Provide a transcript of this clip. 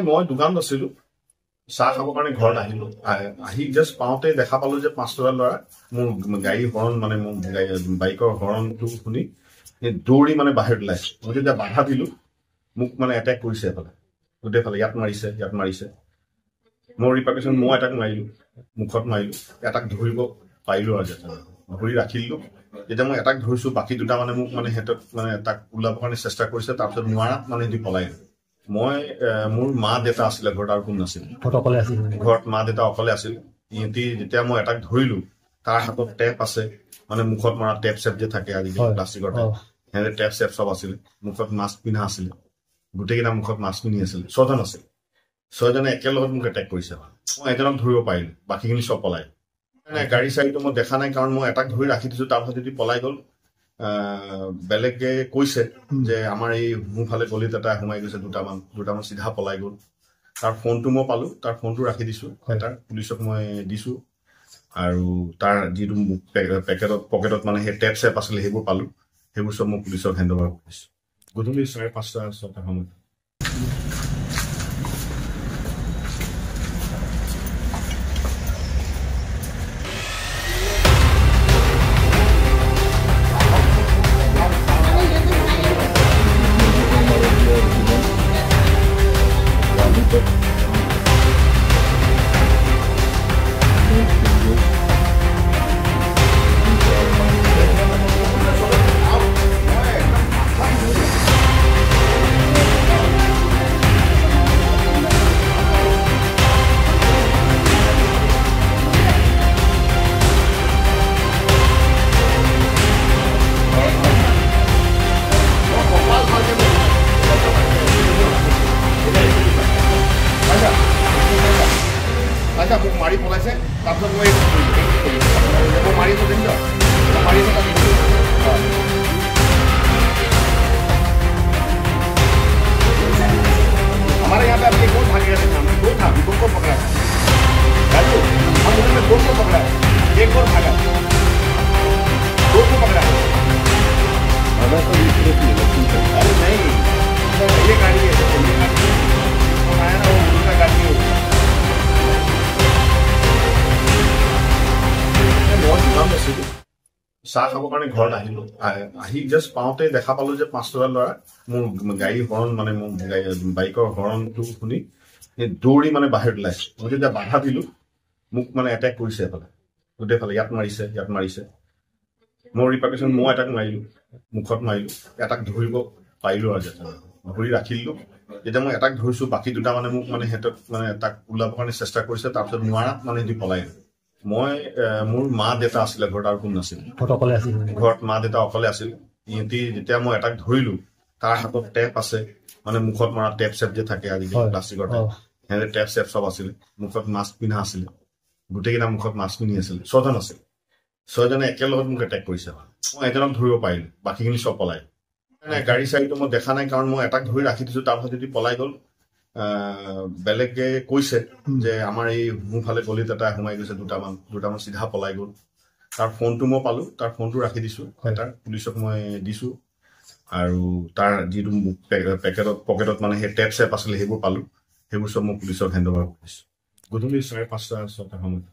মই দোকানত আছিলো চাহ খাবৰ কাৰণে ঘৰত আহিলো আহি জাষ্ট পাওঁতে দেখা পালো যে 5 টকা ল'ৰা মোৰ গাড়ী হৰ্ণ মানে মোৰ বাইকৰ হৰ্ণটো শুনি দৌৰি মানে বাহিৰত ওলাইছে মই যেতিয়া বাধা দিলো মোক মানে এটেক কৰিছে এফালে গোটেইফালে ইয়াত মাৰিছে মোৰ ৰিপাৰ্কেশ্যন মই এটাক মাৰিলো মুখত মাৰিলো এটাক ধৰিব পাৰিলো আৰু ধৰি ৰাখিলো যেতিয়া মই এটাক ধৰিছো বাকী দুটা মানে মোক মানে সিহঁতক মানে তাক ওলাবৰ কাৰণে চেষ্টা কৰিছে তাৰপিছত নোৱাৰাত মানে সিহঁতি পলাই মই মোৰ মা দেউতা আছিলে ঘৰত আৰু কোন নাছিল ঘৰত মা দেউতা অকলে আছিল ইহঁতি যেতিয়া মই এটাক ধৰিলো তাৰ হাতত টেপ আছে মানে মুখত মৰা টেপ চেপ যে থাকে আজিকালি প্লাষ্টিকৰ সিহঁতে টেপ চেপ চব আছিলে মুখত মাস্ক পিন্ধা আছিলে গোটেইকেইটা মুখত মাস্ক পিন্ধি আছিলে 6জন আছিল 6জনে একেলগত মোক এটেক কৰিছে মই এজনক ধৰিব পাৰিলো বাকীখিনি চব পলাই গাড়ী চাৰিটো মই দেখা নাই কাৰণ মই এটাক ধৰি ৰাখি দিছো তাৰপিছত যদি পলাই গ'ল বেলেগে কৈছে যে আমাৰ এই মোৰফালে গলিত এটা সোমাই গৈছে দুটামান চিধা পলাই গ'ল তাৰ ফোনটো মই পালো তাৰ ফোনটো ৰাখি দিছো এটা পুলিচক মই দিছো আৰু তাৰ যিটো পকেটত মানে সেই টেপ চেপ আছিলে সেইবোৰ পালো সেইবোৰ চব মই পুলিচক হেণ্ড অভাৰ কৰিছো গধূলি 5:30 সময়ত মোক মাৰি পলাইছে তাৰপিছত মই মাৰি हमारे यहाँ पे आपके कौन भागे रहते हैं हमने 2 था 2 को पकड़ा है राजू हम उन्होंने 2 को पकड़ा है एक और भागा 2 को पकड़ा है अरे नहीं ये गाड़ी है आया ना वो दूसरा गाड़ी है চাহ খাবৰ কাৰণে ঘৰত আহিলো আহি জাষ্ট পাওঁতে দেখা পালো যে 5 টকা ল'ৰা মোৰ গাড়ী হৰ্ণ মানে মোৰ বাইকৰ হৰ্ণটো শুনি দৌৰি মানে বাহিৰত ওলাইছে মই যেতিয়া বাধা দিলো মোক মানে এটেক কৰিছে এফালে গোটেইফালে ইয়াত মাৰিছে মোৰ ৰিপাৰ্কেশ্যন মই এটাক মাৰিলো মুখত মাৰিলো এটাক ধৰিব পাৰিলো আৰু ধৰি ৰাখিলো যেতিয়া মই এটাক ধৰিছো বাকী দুটা মানে মোক মানে সিহঁতক মানে তাক ওলাবৰ কাৰণে চেষ্টা কৰিছে তাৰপিছত নোৱাৰাত মানে সিহঁতি পলাই মই মোৰ মা দেউতা আছিলে ঘৰত আৰু কোন নাছিল ঘৰত মা দেউতা অকলে আছিল ইহঁতি যেতিয়া মই এটাক ধৰিলো তাৰ হাতত টেপ আছে মানে মুখত মৰা টেপ চেপ যে থাকে আজিকালি প্লাষ্টিকৰ সিহঁতে টেপ চেপ চব আছিলে মুখত মাস্ক পিন্ধা আছিলে গোটেইকেইটা মুখত মাস্ক পিন্ধি আছিলে 6জন আছিল 6জনে একেলগত মোক এটেক কৰিছে মই এজনক ধৰিব পাৰিলো বাকীখিনি চব পলাই গাড়ী চাৰিটো মই দেখা নাই কাৰণ মই এটাক ধৰি ৰাখি দিছো তাৰপিছত যদি পলাই গ'ল বেলেগে কৈছে যে আমাৰ এই মোৰফালে গলিত এটা সোমাই গৈছে দুটামান চিধা পলাই গ'ল তাৰ ফোনটো মই পালো তাৰ ফোনটো ৰাখি দিছো এটা পুলিচক মই দিছো আৰু তাৰ যিটো পকেটত মানে সেই টেপ চেপ আছিলে সেইবোৰ পালো সেইবোৰ চব মই পুলিচক হেণ্ড অভাৰ কৰিছো গধূলি 5:30 সময়ত